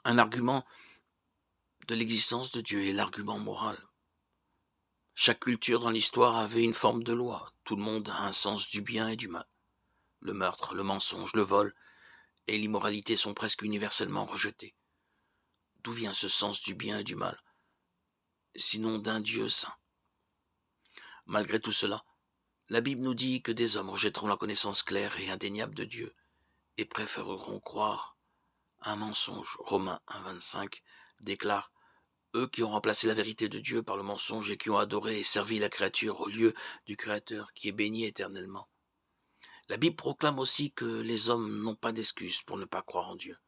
Un argument de l'existence de Dieu est l'argument moral. Chaque culture dans l'histoire avait une forme de loi. Tout le monde a un sens du bien et du mal. Le meurtre, le mensonge, le vol et l'immoralité sont presque universellement rejetés. D'où vient ce sens du bien et du mal, sinon d'un Dieu saint? Malgré tout cela, la Bible nous dit que des hommes rejetteront la connaissance claire et indéniable de Dieu et préféreront croire à un mensonge. Romains 1,25 déclare: eux qui ont remplacé la vérité de Dieu par le mensonge et qui ont adoré et servi la créature au lieu du Créateur qui est béni éternellement. La Bible proclame aussi que les hommes n'ont pas d'excuse pour ne pas croire en Dieu.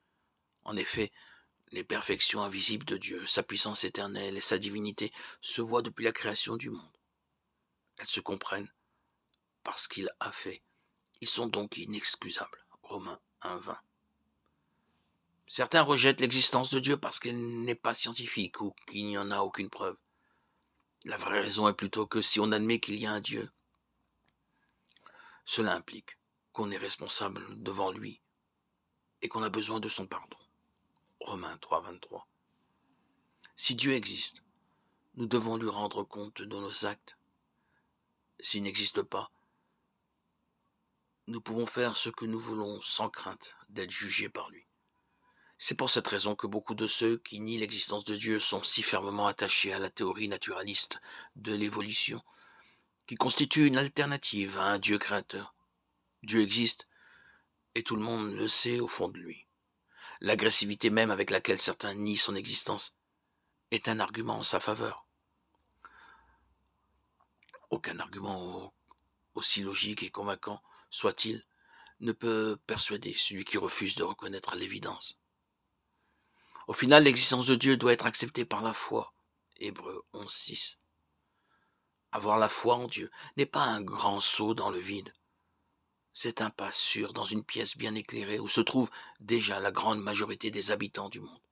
En effet, les perfections invisibles de Dieu, sa puissance éternelle et sa divinité se voient depuis la création du monde. Elles se comprennent par ce qu'il a fait. Ils sont donc inexcusables. Romains 1,20. Certains rejettent l'existence de Dieu parce qu'elle n'est pas scientifique ou qu'il n'y en a aucune preuve. La vraie raison est plutôt que si on admet qu'il y a un Dieu, cela implique qu'on est responsable devant lui et qu'on a besoin de son pardon. Romains 3,23. Si Dieu existe, nous devons lui rendre compte de nos actes. S'il n'existe pas, nous pouvons faire ce que nous voulons sans crainte d'être jugés par lui. C'est pour cette raison que beaucoup de ceux qui nient l'existence de Dieu sont si fermement attachés à la théorie naturaliste de l'évolution, qui constitue une alternative à un Dieu créateur. Dieu existe, et tout le monde le sait au fond de lui. L'agressivité même avec laquelle certains nient son existence est un argument en sa faveur. Aucun argument aussi logique et convaincant soit-il ne peut persuader celui qui refuse de reconnaître l'évidence. Au final, l'existence de Dieu doit être acceptée par la foi. Hébreux 11,6. Avoir la foi en Dieu n'est pas un grand saut dans le vide. C'est un pas sûr dans une pièce bien éclairée où se trouve déjà la grande majorité des habitants du monde.